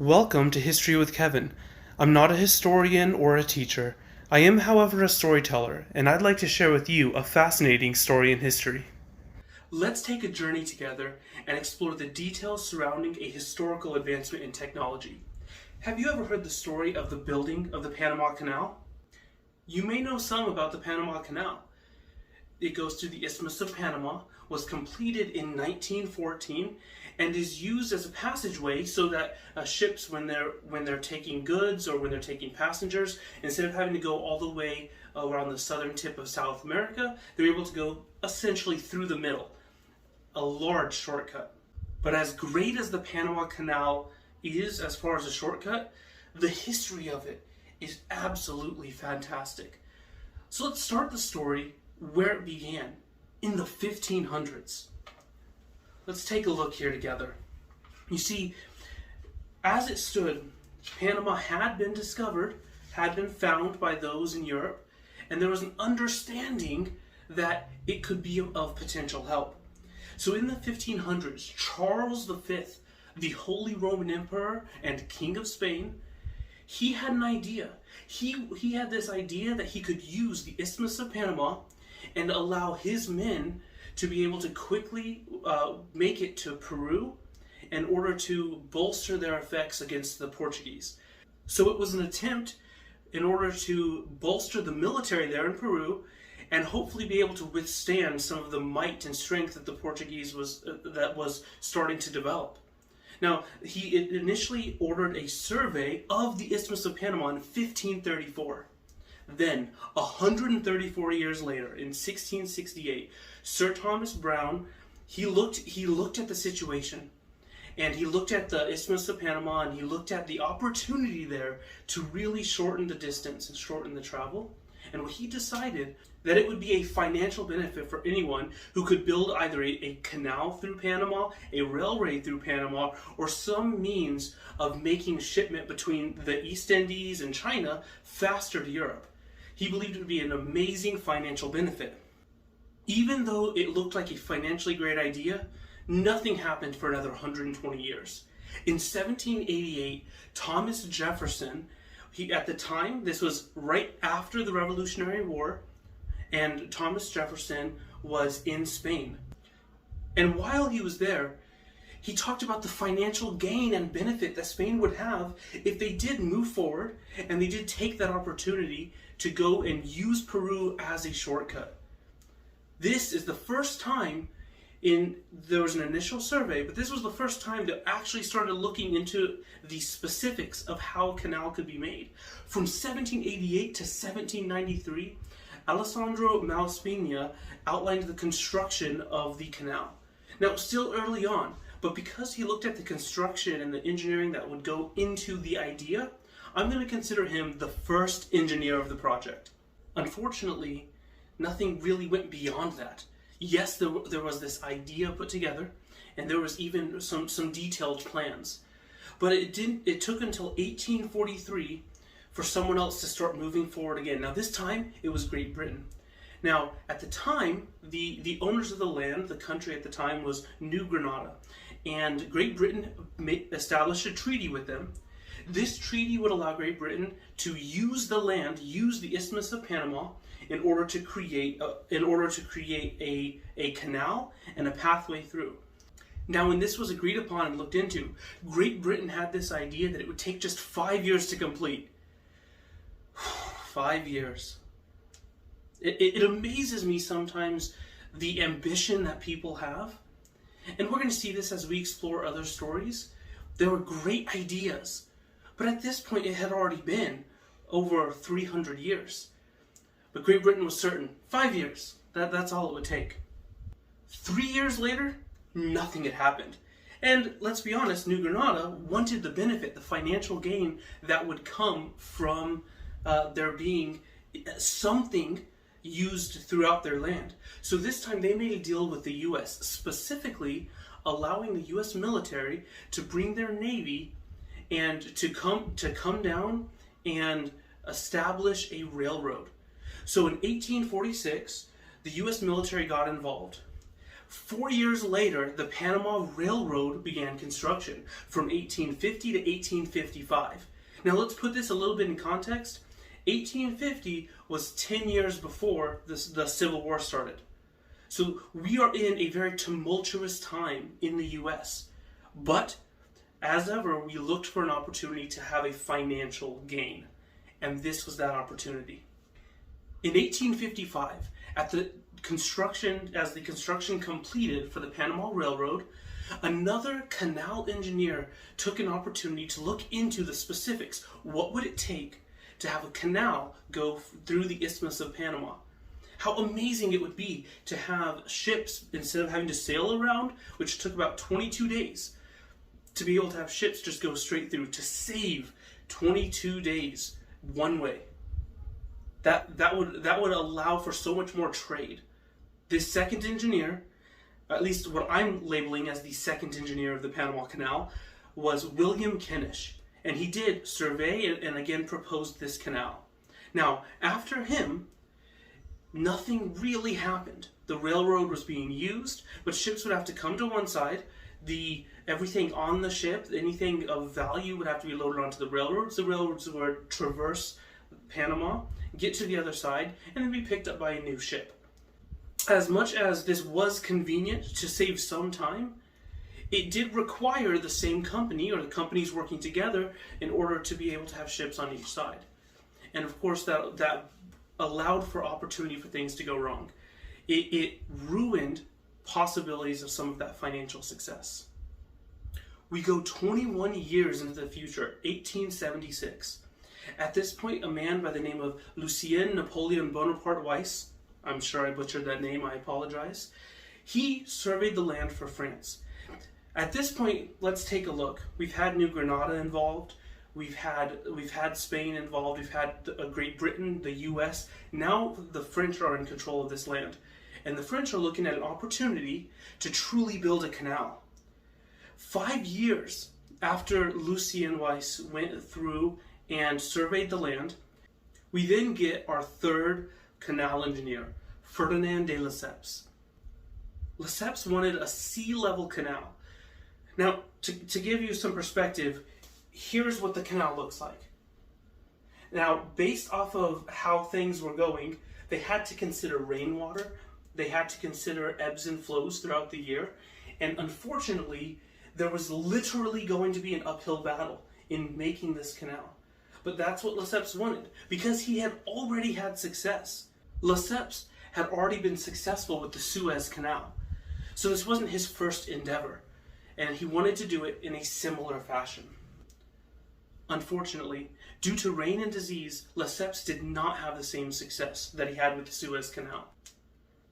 Welcome to History with Kevin. I'm not a historian or a teacher. I am, however, a storyteller, and I'd like to share with you a fascinating story in history. Let's take a journey together and explore the details surrounding a historical advancement in technology. Have you ever heard the story of the building of the Panama Canal? You may know some about the Panama Canal. It goes through the Isthmus of Panama, was completed in 1914, and is used as a passageway so that ships, when they're taking goods or when they're taking passengers, instead of having to go all the way around the southern tip of South America, they're able to go essentially through the middle. A large shortcut. But as great as the Panama Canal is as far as a shortcut, the history of it is absolutely fantastic. So let's start the story where it began, in the 1500s. Let's take a look here together. You see, as it stood, Panama had been discovered, had been found by those in Europe, and there was an understanding that it could be of potential help. So in the 1500s, Charles V, the Holy Roman Emperor and King of Spain, he had an idea. He had this idea that he could use the Isthmus of Panama and allow his men to be able to quickly make it to Peru in order to bolster their effects against the Portuguese. So it was an attempt in order to bolster the military there in Peru and hopefully be able to withstand some of the might and strength that the Portuguese was starting to develop. Now, he initially ordered a survey of the Isthmus of Panama in 1534. Then, 134 years later, in 1668, Sir Thomas Browne, he looked at the situation, and he looked at the Isthmus of Panama, and he looked at the opportunity there to really shorten the distance and shorten the travel. And he decided that it would be a financial benefit for anyone who could build either a canal through Panama, a railway through Panama, or some means of making shipment between the East Indies and China faster to Europe. He believed it would be an amazing financial benefit. Even though it looked like a financially great idea, nothing happened for another 120 years. In 1788, Thomas Jefferson, at the time, this was right after the Revolutionary War, and Thomas Jefferson was in Spain. And while he was there, he talked about the financial gain and benefit that Spain would have if they did move forward and they did take that opportunity to go and use Peru as a shortcut. This is the first time there was an initial survey, but this was the first time they actually started looking into the specifics of how a canal could be made. From 1788 to 1793, Alessandro Malaspina outlined the construction of the canal. Now, still early on, but because he looked at the construction and the engineering that would go into the idea, I'm going to consider him the first engineer of the project. Unfortunately, nothing really went beyond that. Yes, there was this idea put together, and there was even some detailed plans. But it took until 1843 for someone else to start moving forward again. Now this time, it was Great Britain. Now, at the time, the owners of the land, the country at the time, was New Granada. And Great Britain established a treaty with them. This treaty would allow Great Britain to use the land, use the Isthmus of Panama, in order to create a canal and a pathway through. Now, when this was agreed upon and looked into, Great Britain had this idea that it would take just 5 years to complete. 5 years. It amazes me sometimes the ambition that people have. And we're going to see this as we explore other stories. There were great ideas, but at this point it had already been over 300 years. But Great Britain was certain, 5 years, that's all it would take. 3 years later, nothing had happened. And let's be honest, New Granada wanted the benefit, the financial gain that would come from there being something used throughout their land. So this time they made a deal with the U.S., specifically allowing the U.S. military to bring their navy and to come down and establish a railroad. So in 1846, the U.S. military got involved. 4 years later, the Panama Railroad began construction from 1850 to 1855. Now let's put this a little bit in context. 1850 was 10 years before the Civil War started. So we are in a very tumultuous time in the US. But as ever, we looked for an opportunity to have a financial gain. And this was that opportunity. In 1855, as the construction completed for the Panama Railroad, another canal engineer took an opportunity to look into the specifics. What would it take to have a canal go through the Isthmus of Panama? How amazing it would be to have ships, instead of having to sail around, which took about 22 days, to be able to have ships just go straight through, to save 22 days one way. That would allow for so much more trade. This second engineer, at least what I'm labeling as the second engineer of the Panama Canal, was William Kenish. And he did survey and again proposed this canal. Now, after him, nothing really happened. The railroad was being used, but ships would have to come to one side. Everything on the ship, anything of value would have to be loaded onto the railroads. The railroads would traverse Panama, get to the other side, and then be picked up by a new ship. As much as this was convenient to save some time, it did require the same company or the companies working together in order to be able to have ships on each side. And of course that allowed for opportunity for things to go wrong. It ruined possibilities of some of that financial success. We go 21 years into the future, 1876. At this point, a man by the name of Lucien Napoleon Bonaparte Weiss, I'm sure I butchered that name, I apologize, he surveyed the land for France. At this point, let's take a look. We've had New Granada involved, we've had Spain involved, we've had Great Britain, the US. Now the French are in control of this land. And the French are looking at an opportunity to truly build a canal. 5 years after Lucien Weiss went through and surveyed the land, we then get our third canal engineer, Ferdinand de Lesseps. Lesseps wanted a sea-level canal. Now, to give you some perspective, here's what the canal looks like. Now, based off of how things were going, they had to consider rainwater, they had to consider ebbs and flows throughout the year, and unfortunately, there was literally going to be an uphill battle in making this canal. But that's what Lesseps wanted, because he had already had success. Lesseps had already been successful with the Suez Canal. So this wasn't his first endeavor, and he wanted to do it in a similar fashion. Unfortunately, due to rain and disease, Lesseps did not have the same success that he had with the Suez Canal.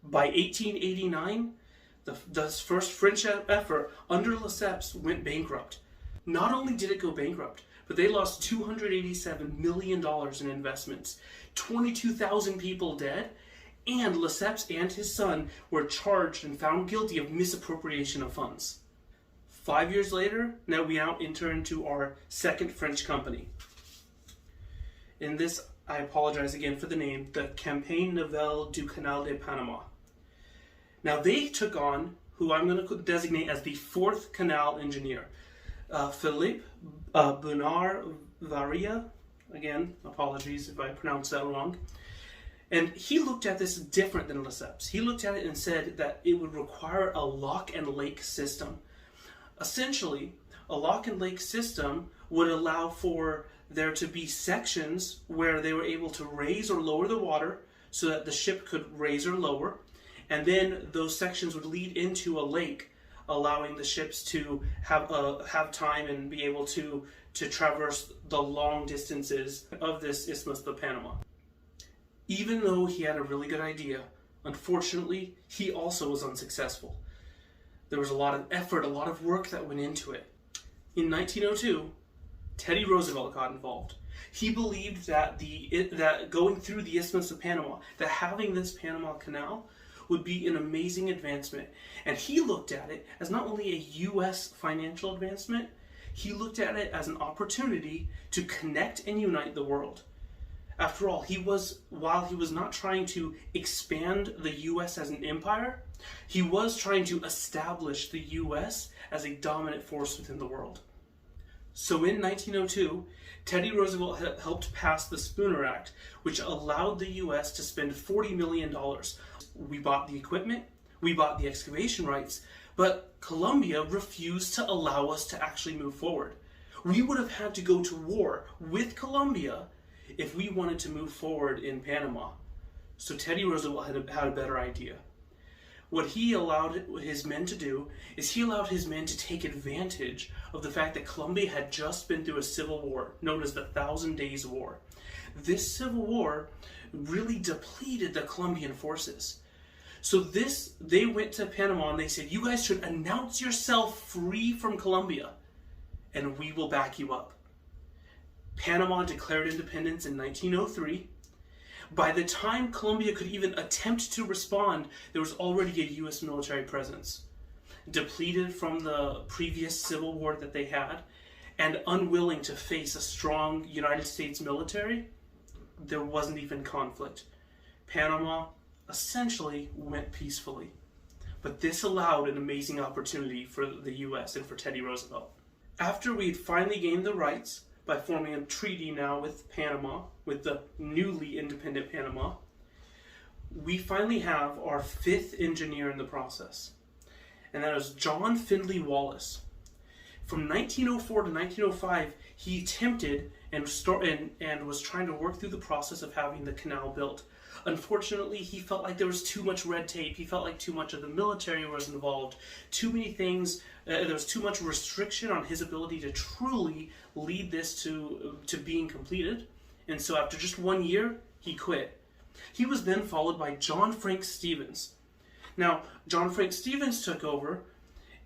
By 1889, the first French effort under Lesseps went bankrupt. Not only did it go bankrupt, but they lost $287 million in investments, 22,000 people dead, and Lesseps and his son were charged and found guilty of misappropriation of funds. 5 years later, now we enter into our second French company. In this, I apologize again for the name, the Campagne Nouvelle du Canal de Panama. Now they took on who I'm going to designate as the fourth canal engineer, Philippe Bernard Varia. Again, apologies if I pronounced that wrong. And he looked at this different than Lesseps. He looked at it and said that it would require a lock and lake system. Essentially, a lock and lake system would allow for there to be sections where they were able to raise or lower the water so that the ship could raise or lower. And then those sections would lead into a lake, allowing the ships to have time and be able to traverse the long distances of this Isthmus of Panama. Even though he had a really good idea, unfortunately, he also was unsuccessful. There was a lot of effort, a lot of work that went into it. In 1902, Teddy Roosevelt got involved. He believed that that going through the Isthmus of Panama, that having this Panama Canal would be an amazing advancement. And he looked at it as not only a U.S. financial advancement, he looked at it as an opportunity to connect and unite the world. After all, while he was not trying to expand the US as an empire, he was trying to establish the US as a dominant force within the world. So in 1902, Teddy Roosevelt helped pass the Spooner Act, which allowed the US to spend $40 million. We bought the equipment, we bought the excavation rights, but Colombia refused to allow us to actually move forward. We would have had to go to war with Colombia if we wanted to move forward in Panama. So Teddy Roosevelt had a better idea. What he allowed his men to do is he allowed his men to take advantage of the fact that Colombia had just been through a civil war known as the Thousand Days War. This civil war really depleted the Colombian forces. So they went to Panama and they said, you guys should announce yourself free from Colombia and we will back you up. Panama declared independence in 1903. By the time Colombia could even attempt to respond, there was already a U.S. military presence. Depleted from the previous civil war that they had, and unwilling to face a strong United States military, there wasn't even conflict. Panama essentially went peacefully. But this allowed an amazing opportunity for the U.S. and for Teddy Roosevelt. After we had finally gained the rights, by forming a treaty now with Panama, with the newly independent Panama, we finally have our fifth engineer in the process. And that is John Findlay Wallace. From 1904 to 1905, he attempted and was trying to work through the process of having the canal built. Unfortunately, he felt like there was too much red tape. He felt like too much of the military was involved. Too many things. There was too much restriction on his ability to truly lead this to being completed. And so after just 1 year, he quit. He was then followed by John Frank Stevens. Now, John Frank Stevens took over,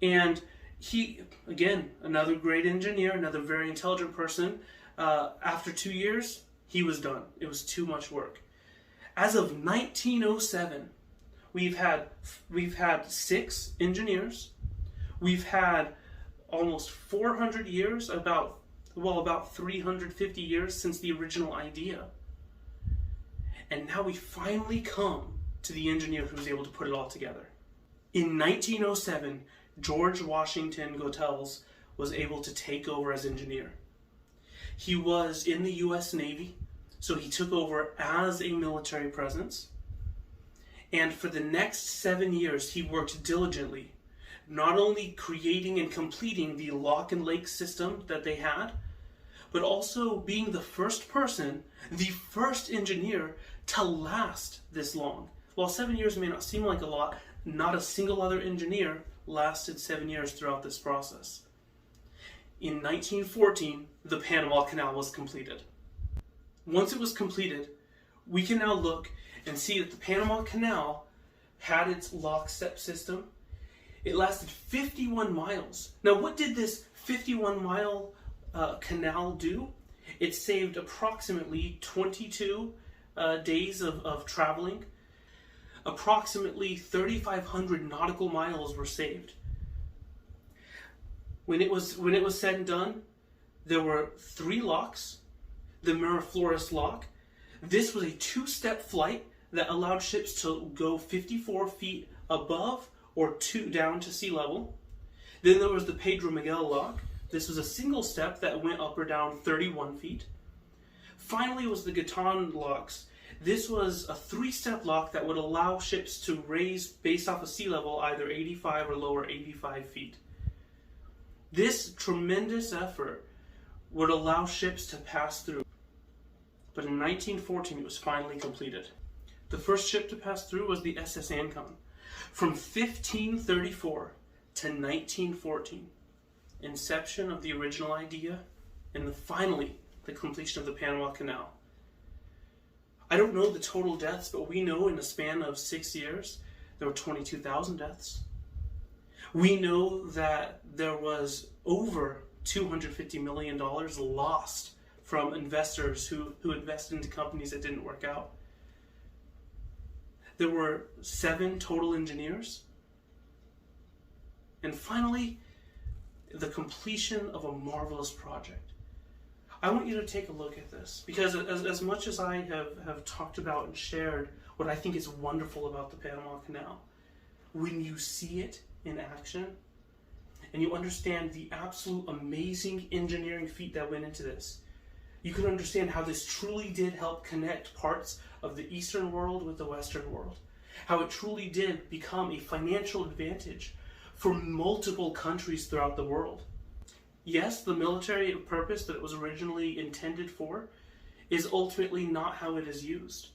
and he, again, another great engineer, another very intelligent person. After 2 years, he was done. It was too much work. As of 1907, we've had 6 engineers. We've had almost 400 years, about 350 years since the original idea. And now we finally come to the engineer who was able to put it all together. In 1907, George Washington Goethals was able to take over as engineer. He was in the U.S. Navy, so he took over as a military presence. And for the next 7 years, he worked diligently, not only creating and completing the lock and lake system that they had, but also being the first person, the first engineer to last this long. While 7 years may not seem like a lot, not a single other engineer lasted 7 years throughout this process. In 1914, the Panama Canal was completed. Once it was completed, we can now look and see that the Panama Canal had its lockstep system. It lasted 51 miles. Now, what did this 51-mile canal do? It saved approximately 22 days of traveling. Approximately 3,500 nautical miles were saved. When it was said and done, there were 3 locks. The Miraflores lock. This was a 2-step flight that allowed ships to go 54 feet above or down to sea level. Then there was the Pedro Miguel lock. This was a single step that went up or down 31 feet. Finally was the Gaton locks. This was a 3-step lock that would allow ships to raise based off of sea level either 85 or lower 85 feet. This tremendous effort would allow ships to pass through. But in 1914 it was finally completed. The first ship to pass through was the SS Ancon. From 1534 to 1914, inception of the original idea, and finally the completion of the Panama Canal. I don't know the total deaths, but we know in a span of 6 years, there were 22,000 deaths. We know that there was over $250 million lost from investors who invested into companies that didn't work out. There were 7 total engineers. And finally, the completion of a marvelous project. I want you to take a look at this, because as much as I have talked about and shared what I think is wonderful about the Panama Canal, when you see it in action and you understand the absolute amazing engineering feat that went into this, you can understand how this truly did help connect parts of the Eastern world with the Western world. How it truly did become a financial advantage for multiple countries throughout the world. Yes, the military purpose that it was originally intended for is ultimately not how it is used.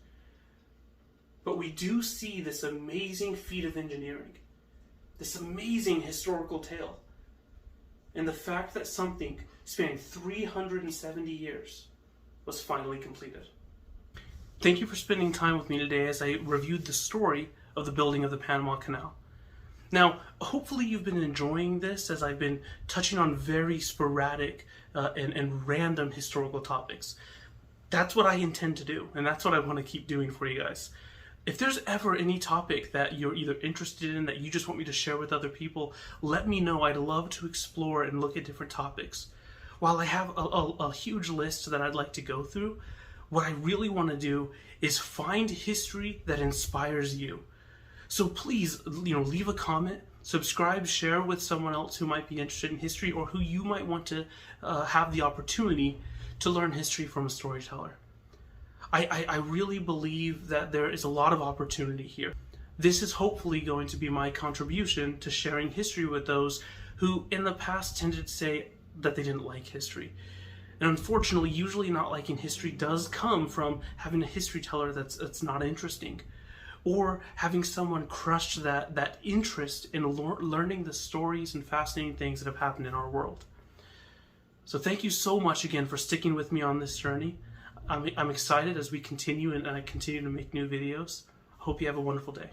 But we do see this amazing feat of engineering, this amazing historical tale, and the fact that something spanning 370 years was finally completed. Thank you for spending time with me today as I reviewed the story of the building of the Panama Canal. Now, hopefully you've been enjoying this, as I've been touching on very sporadic and random historical topics. That's what I intend to do, and that's what I want to keep doing for you guys. If there's ever any topic that you're either interested in, that you just want me to share with other people, let me know. I'd love to explore and look at different topics. While I have a huge list that I'd like to go through, what I really want to do is find history that inspires you. So please, leave a comment, subscribe, share with someone else who might be interested in history, or who you might want to have the opportunity to learn history from a storyteller. I really believe that there is a lot of opportunity here. This is hopefully going to be my contribution to sharing history with those who in the past tended to say that they didn't like history. And unfortunately, usually not liking history does come from having a history teller that's not interesting, or having someone crush that interest in learning the stories and fascinating things that have happened in our world. So thank you so much again for sticking with me on this journey. I'm excited as we continue and I continue to make new videos. Hope you have a wonderful day.